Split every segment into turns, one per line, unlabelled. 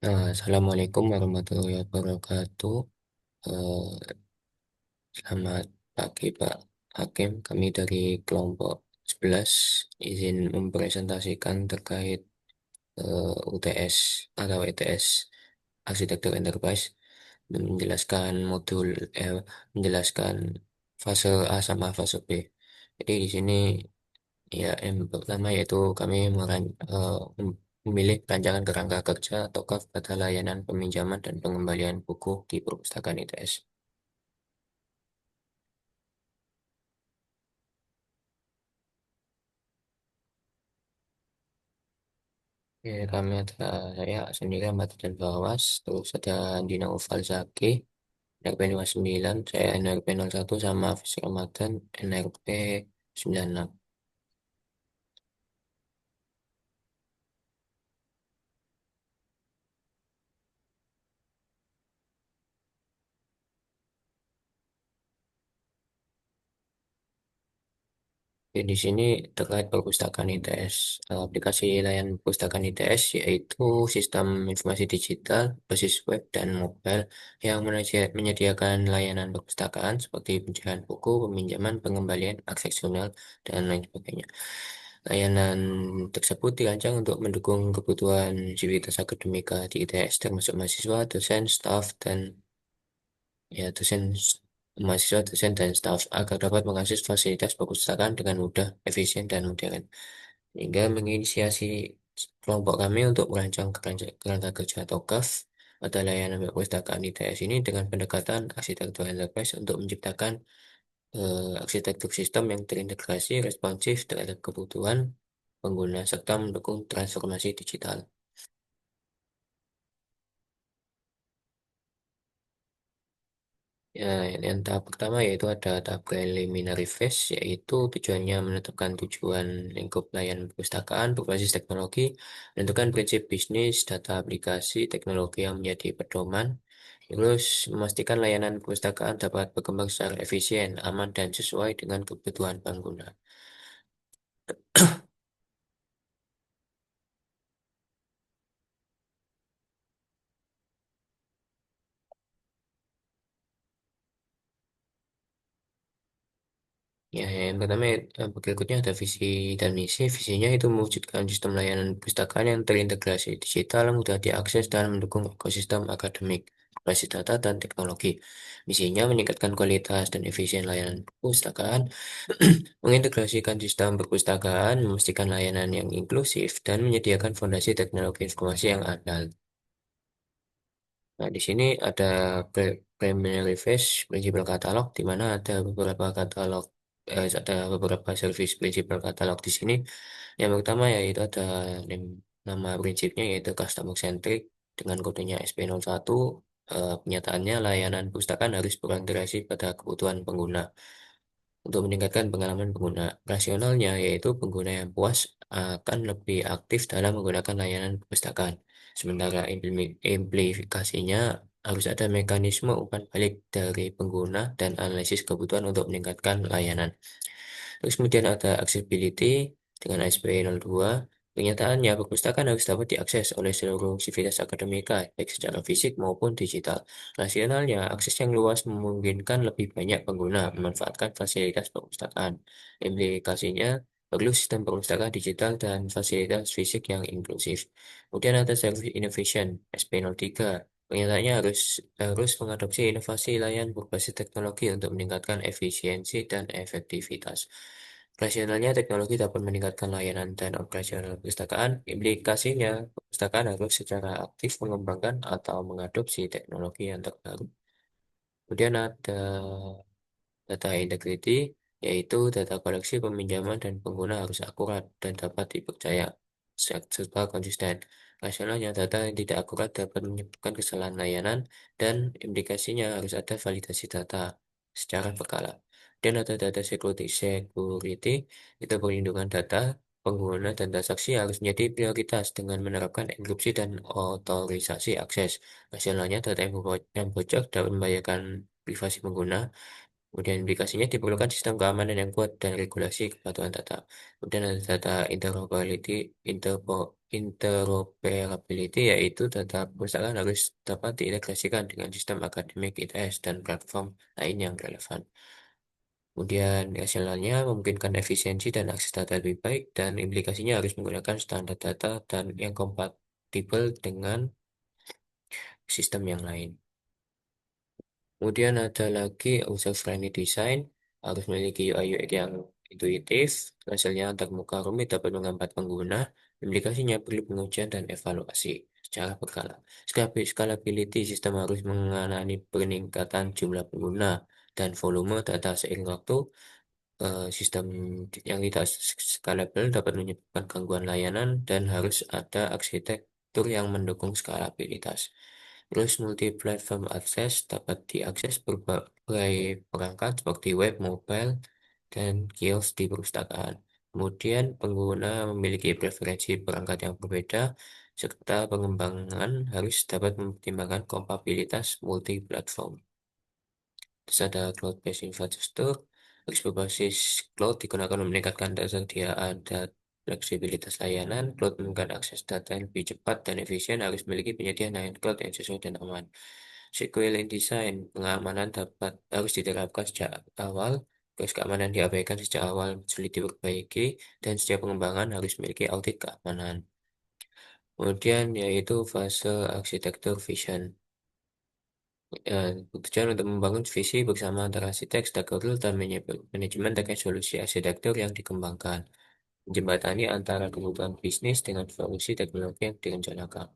Assalamualaikum warahmatullahi wabarakatuh. Eh, Selamat pagi Pak Hakim. Kami dari kelompok 11 izin mempresentasikan terkait UTS atau ETS Arsitektur Enterprise dan menjelaskan fase A sama fase B. Jadi di sini ya yang pertama yaitu kami memilih rancangan kerangka kerja atau KAF pada layanan peminjaman dan pengembalian buku di perpustakaan ITS. Ya, kami ada saya sendiri Ahmad dan Bawas, terus ada Dina Ufal Zaki, NRP 59, saya NRP 1 sama Hafiz Ramadan NRP 96. Jadi di sini terkait perpustakaan ITS, aplikasi layanan perpustakaan ITS yaitu sistem informasi digital, basis web dan mobile yang menyediakan layanan perpustakaan seperti pencarian buku, peminjaman, pengembalian, aksesional, dan lain sebagainya. Layanan tersebut dirancang untuk mendukung kebutuhan sivitas akademika di ITS termasuk mahasiswa, dosen, staf, dan mahasiswa, dosen, dan staf agar dapat mengakses fasilitas perpustakaan dengan mudah, efisien, dan modern. Hingga menginisiasi kelompok kami untuk merancang kerangka kerja atau KAF pada layanan perpustakaan ITS ini dengan pendekatan arsitektur enterprise untuk menciptakan arsitektur sistem yang terintegrasi, responsif terhadap kebutuhan pengguna, serta mendukung transformasi digital. Ya, yang tahap pertama yaitu ada tahap preliminary phase, yaitu tujuannya menentukan tujuan lingkup layanan perpustakaan berbasis teknologi, menentukan prinsip bisnis, data aplikasi, teknologi yang menjadi pedoman, terus memastikan layanan perpustakaan dapat berkembang secara efisien, aman, dan sesuai dengan kebutuhan pengguna. Ya, yang pertama berikutnya ada visi dan misi. Visinya itu mewujudkan sistem layanan perpustakaan yang terintegrasi digital, mudah diakses, dan mendukung ekosistem akademik, berbasis data, dan teknologi. Misinya meningkatkan kualitas dan efisien layanan perpustakaan, mengintegrasikan sistem perpustakaan, memastikan layanan yang inklusif, dan menyediakan fondasi teknologi informasi yang andal. Nah, di sini ada primary phase prinsipal katalog, di mana ada beberapa katalog, ada beberapa service prinsipal katalog di sini. Yang pertama yaitu ada nama prinsipnya yaitu customer centric dengan kodenya SP01. Kenyataannya layanan pustakaan harus berorientasi pada kebutuhan pengguna untuk meningkatkan pengalaman pengguna. Rasionalnya yaitu pengguna yang puas akan lebih aktif dalam menggunakan layanan perpustakaan. Sementara implikasinya harus ada mekanisme umpan balik dari pengguna dan analisis kebutuhan untuk meningkatkan layanan. Terus kemudian ada accessibility dengan SP02. Kenyataannya, perpustakaan harus dapat diakses oleh seluruh sivitas akademika, baik secara fisik maupun digital. Rasionalnya, akses yang luas memungkinkan lebih banyak pengguna memanfaatkan fasilitas perpustakaan. Implikasinya, perlu sistem perpustakaan digital dan fasilitas fisik yang inklusif. Kemudian ada service innovation, SP03. Kenyataannya harus mengadopsi inovasi layan berbasis teknologi untuk meningkatkan efisiensi dan efektivitas. Rasionalnya, teknologi dapat meningkatkan layanan dan operasional perpustakaan. Implikasinya, perpustakaan harus secara aktif mengembangkan atau mengadopsi teknologi yang terbaru. Kemudian ada data integrity, yaitu data koleksi peminjaman dan pengguna harus akurat dan dapat dipercaya serta konsisten. Rasionalnya, data yang tidak akurat dapat menyebabkan kesalahan layanan dan implikasinya harus ada validasi data secara berkala. Dan ada data security itu perlindungan data pengguna dan transaksi harus menjadi prioritas dengan menerapkan enkripsi dan otorisasi akses. Rasionalnya, data yang bocor dapat membahayakan privasi pengguna. Kemudian implikasinya diperlukan sistem keamanan yang kuat dan regulasi kepatuhan data. Kemudian ada data interoperability yaitu data perpustakaan harus dapat diintegrasikan dengan sistem akademik ITS dan platform lain yang relevan. Kemudian hasilnya memungkinkan efisiensi dan akses data lebih baik dan implikasinya harus menggunakan standar data dan yang kompatibel dengan sistem yang lain. Kemudian ada lagi user-friendly design, harus memiliki UI UX yang intuitif, hasilnya termuka rumit dapat menghambat pengguna, implikasinya perlu pengujian dan evaluasi secara berkala. Scalability sistem harus mengalami peningkatan jumlah pengguna dan volume data seiring waktu. Sistem yang tidak scalable dapat menyebabkan gangguan layanan dan harus ada arsitektur yang mendukung skalabilitas. Terus multi-platform akses dapat diakses berbagai perangkat seperti web, mobile, dan kios di perpustakaan. Kemudian pengguna memiliki preferensi perangkat yang berbeda, serta pengembangan harus dapat mempertimbangkan kompatibilitas multi-platform. Terus ada cloud-based infrastructure, harus berbasis cloud digunakan untuk meningkatkan ketersediaan dan fleksibilitas layanan. Cloud memberikan akses data yang lebih cepat dan efisien, harus memiliki penyediaan layanan cloud yang sesuai dan aman. Security design, pengamanan dapat harus diterapkan sejak awal, terus keamanan diabaikan sejak awal, sulit diperbaiki, dan setiap pengembangan harus memiliki audit keamanan. Kemudian yaitu fase arsitektur vision. Tujuan untuk membangun visi bersama antara arsitek, stakeholder, dan manajemen terkait solusi arsitektur yang dikembangkan. Menjembatani antara kebutuhan bisnis dengan solusi teknologi yang direncanakan.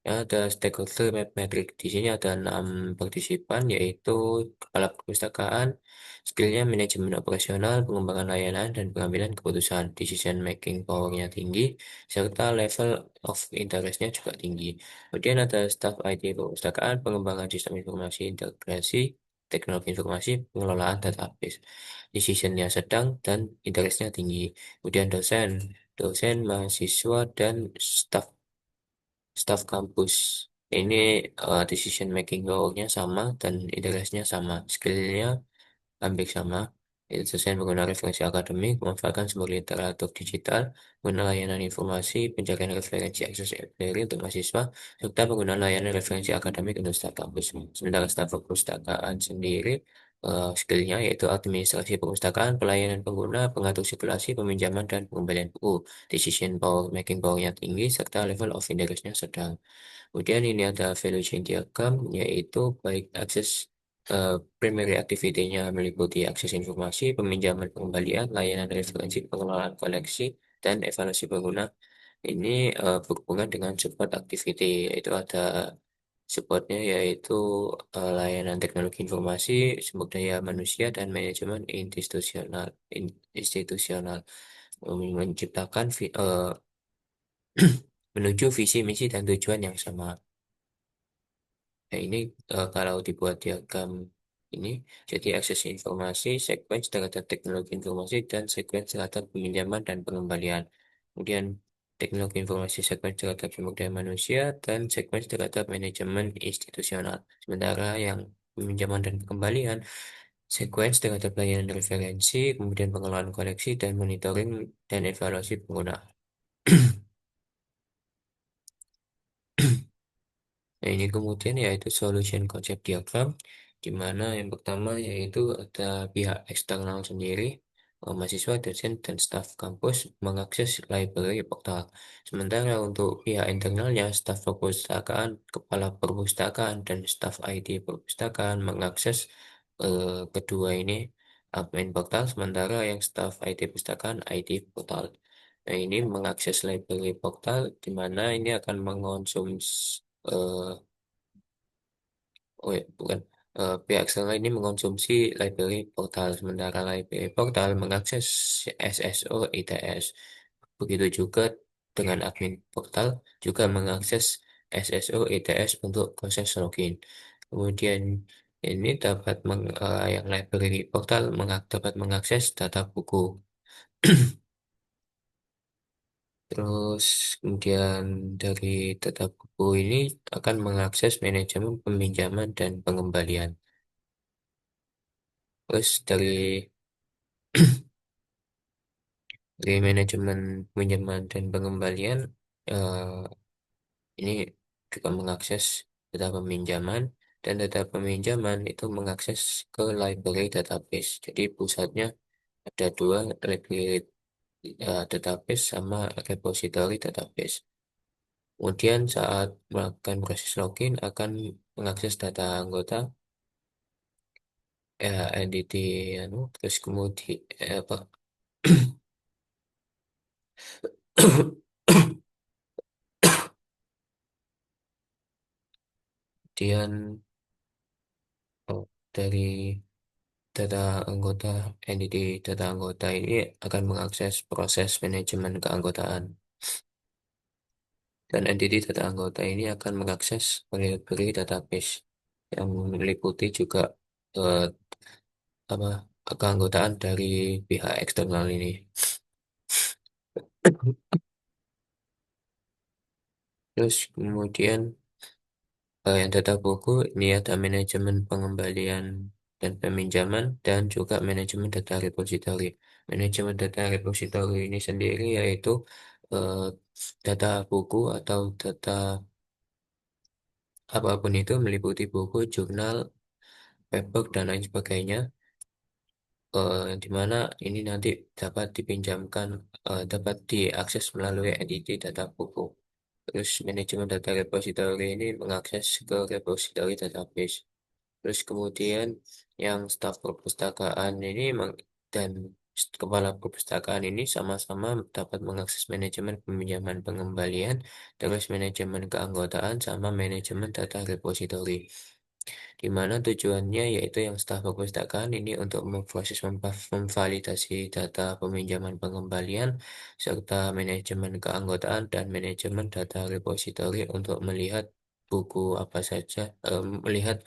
Ya, ada stakeholder metric. Di sini ada 6 partisipan, yaitu kepala perpustakaan, skillnya manajemen operasional, pengembangan layanan, dan pengambilan keputusan. Decision making powernya tinggi, serta level of interestnya juga tinggi. Kemudian ada staff IT perpustakaan, pengembangan sistem informasi, integrasi, teknologi informasi, pengelolaan database. Decisionnya sedang dan interestnya tinggi. Kemudian dosen, mahasiswa, dan staff kampus. Ini decision making power-nya sama dan interestnya sama, skillnya hampir sama. Itu sesuai menggunakan referensi akademik, memanfaatkan sumber literatur digital, menggunakan layanan informasi, pencarian referensi akses library untuk mahasiswa, serta penggunaan layanan referensi akademik untuk staf kampus. Sementara staf perpustakaan sendiri, skillnya yaitu administrasi perpustakaan, pelayanan pengguna, pengatur sirkulasi, peminjaman, dan pengembalian buku. Decision power, making power-nya tinggi, serta level of interest-nya sedang. Kemudian ini ada value chain diagram, yaitu baik akses primary activity-nya meliputi akses informasi, peminjaman pengembalian, layanan referensi, pengelolaan koleksi, dan evaluasi pengguna. Ini berhubungan dengan support activity, yaitu ada supportnya yaitu layanan teknologi informasi, sumber daya manusia, dan manajemen institusional menciptakan menuju visi misi dan tujuan yang sama. Nah, ini kalau dibuat diagram ini, jadi akses informasi, sequence terhadap teknologi informasi, dan sequence terhadap peminjaman dan pengembalian. Kemudian teknologi informasi sequence terhadap sumber daya manusia, dan sequence terhadap manajemen institusional. Sementara yang peminjaman dan pengembalian, sequence terhadap layanan referensi, kemudian pengelolaan koleksi, dan monitoring dan evaluasi pengguna. Nah, ini kemudian yaitu solution concept diagram, di mana yang pertama yaitu ada pihak eksternal sendiri, mahasiswa, dosen, dan staf kampus mengakses library portal. Sementara untuk pihak internalnya, staf perpustakaan, kepala perpustakaan, dan staf IT perpustakaan mengakses kedua ini admin portal, sementara yang staf IT perpustakaan IT portal. Nah, ini mengakses library portal, di mana ini akan mengonsumsi oh ya, bukan. Pihak eksternal ini mengonsumsi library portal, sementara library portal mengakses SSO ITS. Begitu juga dengan admin portal juga mengakses SSO ITS untuk proses login. Kemudian ini yang library portal dapat mengakses data buku. Terus kemudian dari data buku ini akan mengakses manajemen peminjaman dan pengembalian. Terus dari Di manajemen pinjaman dan pengembalian, eh, ini juga mengakses data peminjaman, dan data peminjaman itu mengakses ke library database. Jadi pusatnya ada dua, library database sama repository database. Kemudian saat melakukan proses login akan mengakses data anggota, entity, terus kemudian apa? Kemudian dari data anggota, entity data anggota ini akan mengakses proses manajemen keanggotaan, dan entity data anggota ini akan mengakses library database yang meliputi juga eh, apa keanggotaan dari pihak eksternal ini. Terus kemudian yang data buku ini ada manajemen pengembalian dan peminjaman, dan juga manajemen data repository. Manajemen data repository ini sendiri yaitu eh, data buku atau data apapun itu, meliputi buku, jurnal, paper, dan lain sebagainya, di mana ini nanti dapat dipinjamkan, dapat diakses melalui entity data buku. Terus manajemen data repository ini mengakses ke repository database. Terus kemudian yang staf perpustakaan ini dan kepala perpustakaan ini sama-sama dapat mengakses manajemen peminjaman pengembalian, terus manajemen keanggotaan, sama manajemen data repository. Di mana tujuannya yaitu yang staf perpustakaan ini untuk memproses memvalidasi data peminjaman pengembalian, serta manajemen keanggotaan dan manajemen data repository untuk melihat buku apa saja, melihat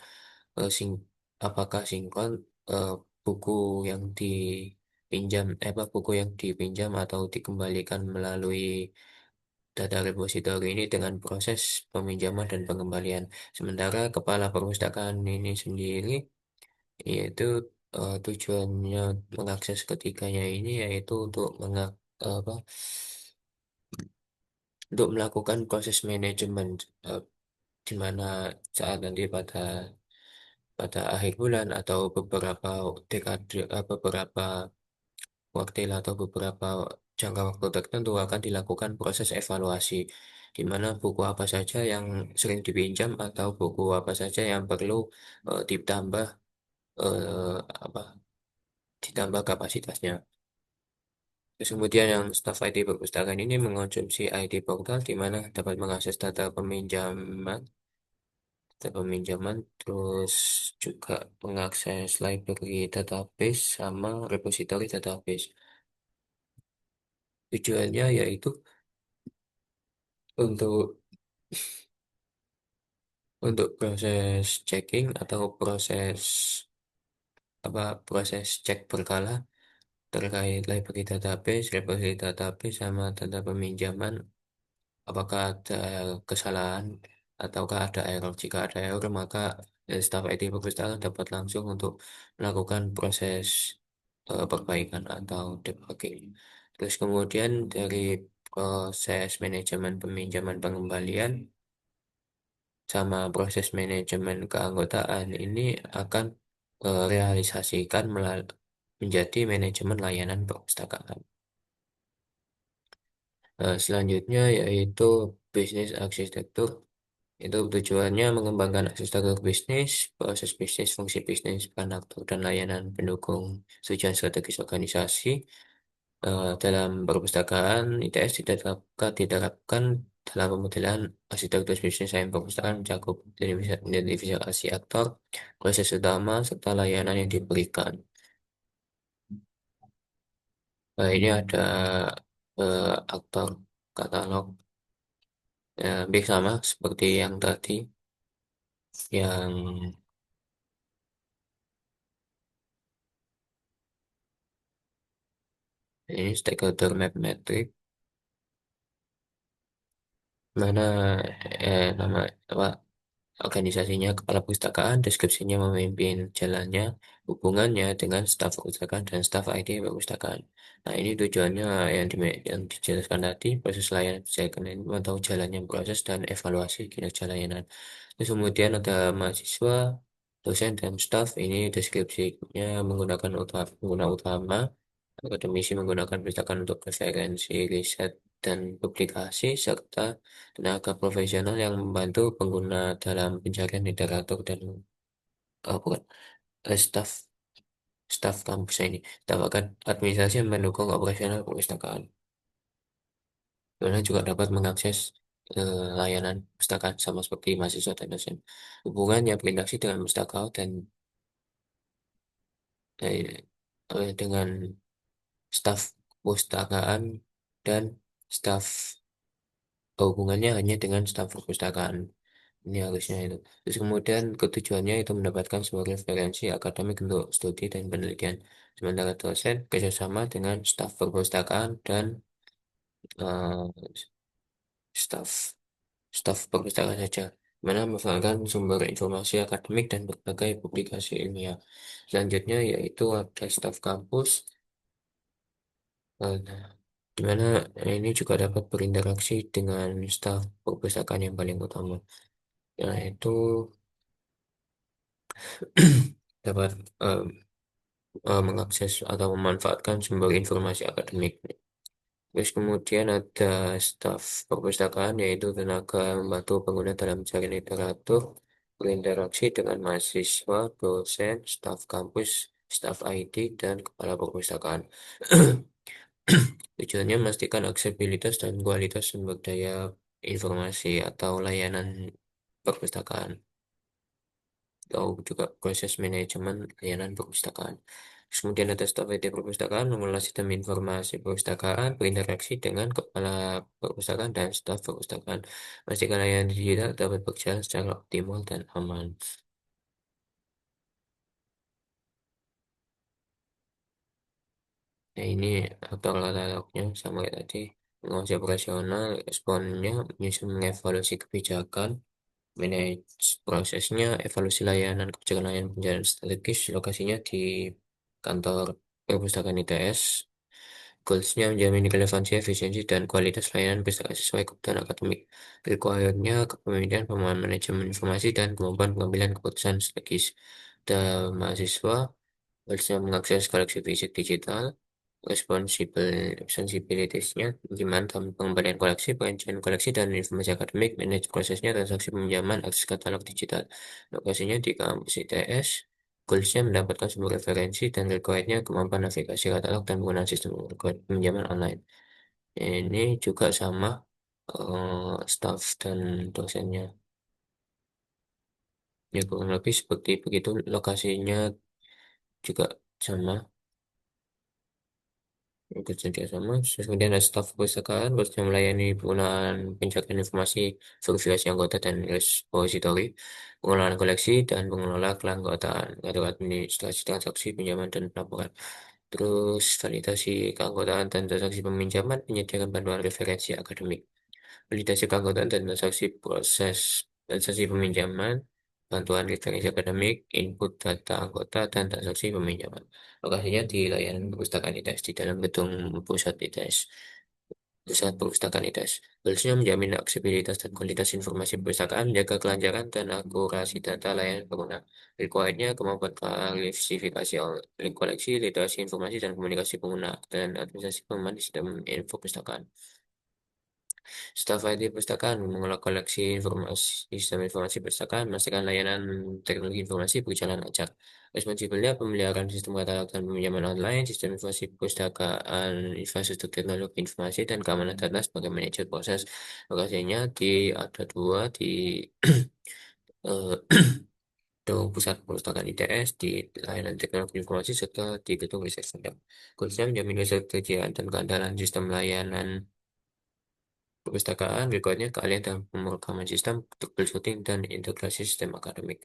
apakah sinkron, eh, buku yang dipinjam, buku yang dipinjam atau dikembalikan melalui data repository ini dengan proses peminjaman dan pengembalian. Sementara kepala perpustakaan ini sendiri yaitu tujuannya mengakses ketiganya ini yaitu apa untuk melakukan proses manajemen, eh, di mana saat nanti pada akhir bulan atau beberapa dekade, beberapa waktu atau beberapa jangka waktu tertentu akan dilakukan proses evaluasi, di mana buku apa saja yang sering dipinjam atau buku apa saja yang perlu ditambah, eh, apa ditambah kapasitasnya. Terus kemudian yang staf ID perpustakaan ini mengonsumsi ID portal, di mana dapat mengakses data peminjaman, terus juga mengakses library database sama repository database. Tujuannya yaitu untuk proses checking atau proses cek berkala terkait library database, repository database, sama data peminjaman, apakah ada kesalahan ataukah ada error. Jika ada error, maka staf IT perpustakaan dapat langsung untuk melakukan proses perbaikan atau debugging. Terus kemudian dari proses manajemen peminjaman pengembalian sama proses manajemen keanggotaan ini akan realisasikan menjadi manajemen layanan perpustakaan. Selanjutnya yaitu bisnis arsitektur. Itu tujuannya mengembangkan arsitektur bisnis, proses bisnis, fungsi bisnis, peran aktor, dan layanan pendukung tujuan strategis organisasi. Dalam perpustakaan, ITS diterapkan dalam pemodelan arsitektur bisnis sains perpustakaan mencakup identifikasi aktor, proses utama, serta layanan yang diberikan. Ini ada aktor katalog, hampir sama seperti yang tadi, yang ini stakeholder map metric, mana nama apa organisasinya kepala perpustakaan, deskripsinya memimpin jalannya, hubungannya dengan staf perpustakaan dan staf IT perpustakaan. Nah, ini tujuannya yang dijelaskan tadi, proses layanan perpustakaan ini memantau jalannya proses dan evaluasi kinerja layanan. Terus kemudian ada mahasiswa, dosen, dan staf. Ini deskripsinya menggunakan pengguna utama, akademisi menggunakan perpustakaan untuk referensi, riset, dan publikasi, serta tenaga profesional yang membantu pengguna dalam pencarian literatur dan bukan, staf staf kampus ini. Staf administrasi yang mendukung operasional perpustakaan. Karena juga dapat mengakses layanan perpustakaan sama seperti mahasiswa dan dosen. Hubungannya berinteraksi dengan pustakawan dan eh, dengan staf perpustakaan dan staf hubungannya hanya dengan staf perpustakaan. Ini harusnya itu. Terus kemudian ketujuannya itu mendapatkan sebuah referensi akademik untuk studi dan penelitian. Sementara dosen kerjasama dengan staf perpustakaan dan eh, staf staf perpustakaan saja. Mana merupakan sumber informasi akademik dan berbagai publikasi ilmiah. Selanjutnya yaitu ada staf kampus, nah, di mana ini juga dapat berinteraksi dengan staf perpustakaan yang paling utama. Nah, itu dapat mengakses atau memanfaatkan sumber informasi akademik. Terus kemudian ada staf perpustakaan, yaitu tenaga membantu pengguna dalam mencari literatur, berinteraksi dengan mahasiswa, dosen, staf kampus, staf IT, dan kepala perpustakaan. Tujuannya memastikan aksesibilitas dan kualitas sumber daya informasi atau layanan perpustakaan, atau juga proses manajemen layanan perpustakaan. Terus kemudian ada staf IT perpustakaan mengelola sistem informasi perpustakaan, berinteraksi dengan kepala perpustakaan dan staf perpustakaan. Pastikan layanan digital dapat berjalan secara optimal dan aman. Nah, ini aktor katalognya sama kayak tadi. Pengawas operasional, responnya, menyusun mengevaluasi kebijakan, manage prosesnya, evaluasi layanan kebijakan layanan penjalan strategis, lokasinya di kantor perpustakaan ITS. Goalsnya menjamin relevansi, efisiensi, dan kualitas layanan perpustakaan sesuai kebutuhan akademik. Requirement-nya kepemimpinan, pemahaman manajemen informasi, dan kemampuan pengambilan keputusan strategis. Dan mahasiswa, goalsnya mengakses koleksi fisik digital, responsibilities-nya gimana dalam pengembalian koleksi, perincian koleksi, dan informasi akademik, manage prosesnya, transaksi peminjaman, akses katalog digital. Lokasinya di kampus ITS, goalsnya mendapatkan sebuah referensi dan requirednya kemampuan navigasi katalog dan penggunaan sistem peminjaman online. Ini juga sama staff dan dosennya. Ya kurang lebih seperti begitu, lokasinya juga sama. Kerja sama, terus kemudian ada staf perpustakaan bekerja melayani penggunaan pencarian informasi, verifikasi anggota dan repository, pengelolaan koleksi, dan pengelola keanggotaan, atau administrasi transaksi pinjaman dan pelaporan. Terus validasi keanggotaan dan transaksi peminjaman, penyediaan bantuan referensi akademik. Validasi keanggotaan dan transaksi proses transaksi peminjaman, bantuan referensi akademik, input data anggota, dan transaksi peminjaman. Lokasinya di layanan perpustakaan ITS di dalam gedung pusat ITS. Pusat Perpustakaan ITS. Goalsnya menjamin aksesibilitas dan kualitas informasi perpustakaan, menjaga kelancaran dan akurasi data layanan pengguna. Requirednya kemampuan klasifikasi koleksi, literasi informasi, dan komunikasi pengguna, dan administrasi pengembangan sistem info perpustakaan. Staf IT Perpustakaan mengelola koleksi informasi, sistem informasi perpustakaan, memastikan layanan teknologi informasi berjalan lancar. Responsibelnya pemeliharaan sistem katalog dan peminjaman online, sistem informasi perpustakaan, infrastruktur teknologi informasi, dan keamanan data sebagai manajer proses. Lokasinya ada dua di eh, Gedung Pusat Perpustakaan ITS, di layanan teknologi informasi, serta di gedung riset Sendam. Khususnya menjamin ketersediaan dan keandalan sistem layanan perpustakaan, berikutnya keahlian dalam pemrograman sistem, troubleshooting, dan integrasi sistem akademik.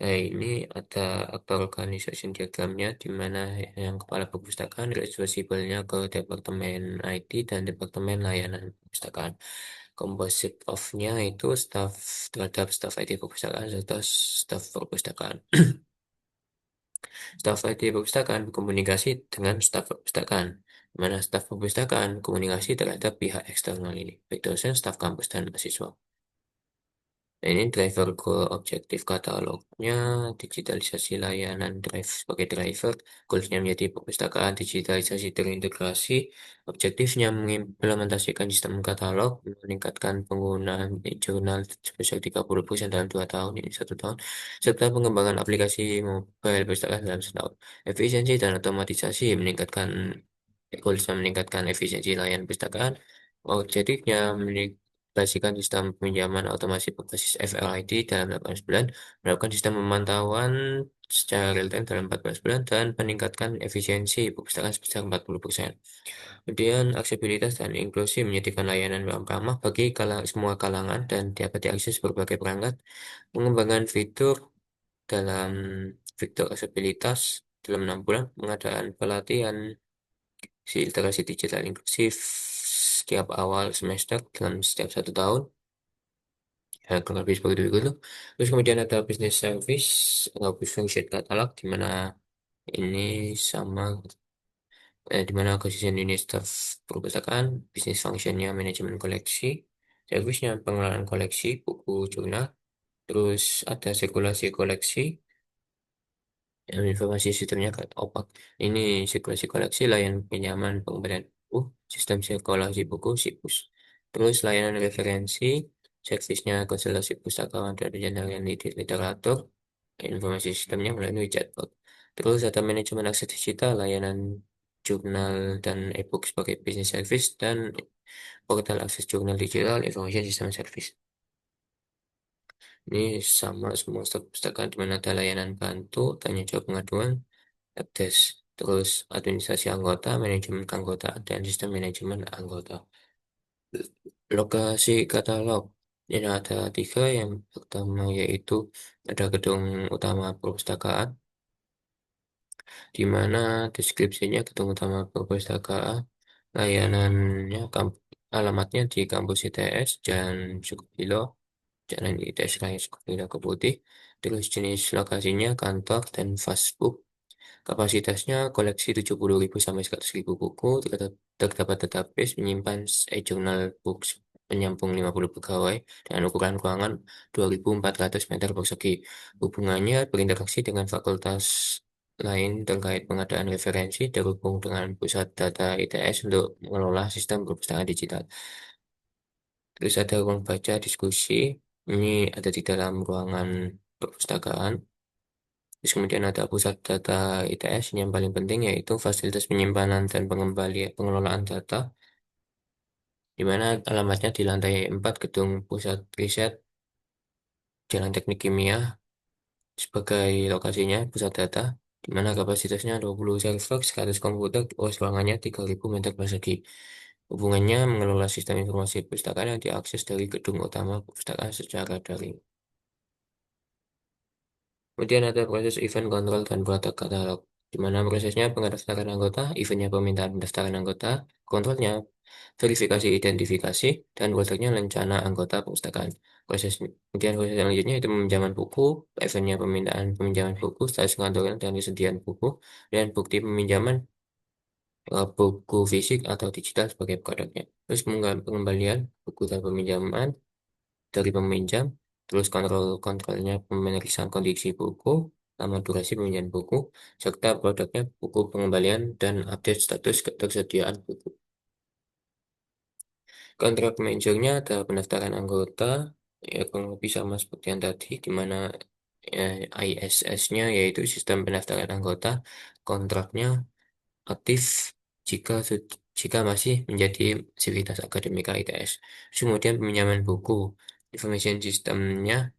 Ini ada aktor organization diagramnya, di mana yang kepala perpustakaan responsible-nya ke Departemen IT dan Departemen Layanan Perpustakaan. Composite of-nya itu staf terhadap staf IT perpustakaan serta staf perpustakaan. Staf IT perpustakaan berkomunikasi dengan staf perpustakaan, di mana staf perpustakaan komunikasi terhadap pihak eksternal ini, baik dosen, staf kampus, dan mahasiswa. Nah, ini driver goal objektif katalognya, digitalisasi layanan drive sebagai driver, goalsnya menjadi perpustakaan, digitalisasi terintegrasi, objektifnya mengimplementasikan sistem katalog, meningkatkan penggunaan jurnal sebesar 30% dalam 2 tahun, ini 1 tahun, serta pengembangan aplikasi mobile perpustakaan dalam setahun. Efisiensi dan otomatisasi meningkatkan goalsnya meningkatkan efisiensi layanan perpustakaan, objektifnya mengintegrasikan sistem peminjaman otomasi berbasis FLID dalam 18 bulan, melakukan sistem pemantauan secara real time dalam 14 bulan, dan meningkatkan efisiensi perpustakaan sebesar 40%. Kemudian, aksesibilitas dan inklusi menyediakan layanan yang ramah bagi semua kalangan dan dapat diakses berbagai perangkat, pengembangan fitur dalam fitur aksesibilitas dalam 6 bulan, pengadaan pelatihan si literasi digital inklusif setiap awal semester dalam setiap 1 tahun. Ya, kurang lebih seperti itu. Terus kemudian ada business service atau business function katalog di mana ini sama di mana khususnya ini staff perpustakaan, bisnis functionnya manajemen koleksi, servisnya pengelolaan koleksi, buku jurnal, terus ada sirkulasi koleksi, informasi sistemnya kayak opak. Ini sirkulasi koleksi, layanan pinjaman pengembalian buku, sistem sirkulasi buku, SIPUS. Terus layanan referensi, servisnya konsultasi pustakawan dan penyandang literatur, informasi sistemnya melalui chatbot. Terus ada manajemen akses digital, layanan jurnal dan e-book sebagai business service, dan portal akses jurnal digital, information system service. Ini sama semua stok perpustakaan di mana ada layanan bantu, tanya jawab pengaduan, helpdesk, terus administrasi anggota, manajemen keanggotaan, dan sistem manajemen anggota. Lokasi katalog. Ini ada 3, yang pertama yaitu ada gedung utama perpustakaan, di mana deskripsinya gedung utama perpustakaan, layanannya, alamatnya di kampus ITS, Jalan Sukopilo, Jalan ITS Raya Sukopilo Keputih, terus jenis lokasinya kantor dan fastbook. Kapasitasnya koleksi 70.000 sampai 100.000 buku, terdapat database menyimpan e-journal books penyampung 50 pegawai dan ukuran ruangan 2.400 meter persegi. Hubungannya berinteraksi dengan fakultas lain terkait pengadaan referensi, terhubung dengan pusat data ITS untuk mengelola sistem perpustakaan digital. Terus ada ruang baca diskusi, ini ada di dalam ruangan perpustakaan. Terus kemudian ada pusat data ITS, ini yang paling penting yaitu fasilitas penyimpanan dan pengelolaan data, di mana alamatnya di lantai 4 gedung pusat riset Jalan Teknik Kimia sebagai lokasinya pusat data, di mana kapasitasnya 20 server, 100 komputer, luas ruangannya 3.000 meter persegi. Hubungannya mengelola sistem informasi perpustakaan yang diakses dari gedung utama perpustakaan secara daring. Kemudian ada proses event kontrol dan produk katalog, di mana prosesnya pendaftaran anggota, eventnya permintaan pendaftaran anggota, kontrolnya verifikasi identifikasi, dan produknya rencana anggota perpustakaan. Kemudian proses selanjutnya itu peminjaman buku, eventnya permintaan peminjaman buku, status pengantoran dan kesediaan buku, dan bukti peminjaman buku fisik atau digital sebagai produknya. Terus pengembalian buku dan peminjaman dari peminjam, terus kontrolnya pemeriksaan kondisi buku, lama durasi peminjaman buku, serta produknya buku pengembalian dan update status ketersediaan buku. Kontrak manajernya ada pendaftaran anggota, ya kurang lebih sama seperti yang tadi, di mana ISS-nya yaitu sistem pendaftaran anggota, kontraknya aktif jika jika masih menjadi sivitas akademika ITS. Kemudian peminjaman buku, information sistemnya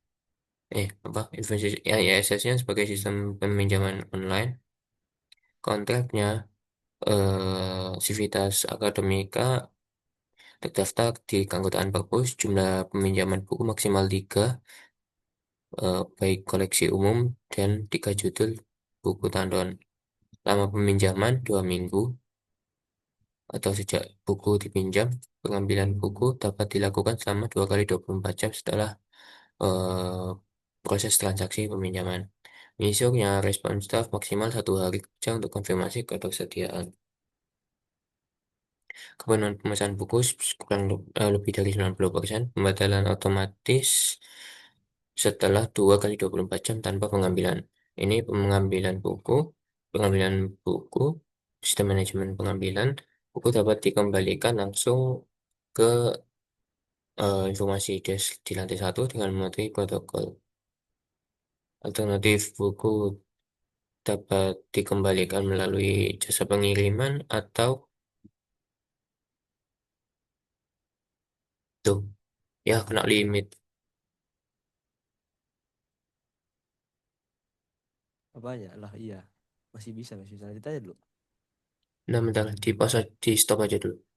informasi ya, ISS-nya sebagai sistem peminjaman online, kontraknya Civitas Akademika terdaftar di keanggotaan perpus, jumlah peminjaman buku maksimal 3, baik koleksi umum dan 3 judul buku tandon. Lama peminjaman 2 minggu, atau sejak buku dipinjam. Pengambilan buku dapat dilakukan selama 2 kali 24 jam setelah eh, proses transaksi peminjaman. Misalnya, respon staf maksimal 1 hari kerja untuk konfirmasi ketersediaan. Kepenuhan pemesanan buku lebih dari 90%, pembatalan otomatis setelah 2 kali 24 jam tanpa pengambilan. Ini pengambilan buku, sistem manajemen pengambilan, buku dapat dikembalikan langsung ke informasi desk di lantai 1 dengan mematuhi protokol. Alternatif buku dapat dikembalikan melalui jasa pengiriman atau tuh ya kena limit.
Apanya lah, iya, masih bisa lanjut aja dulu.
Nah, bentar, di stop aja dulu.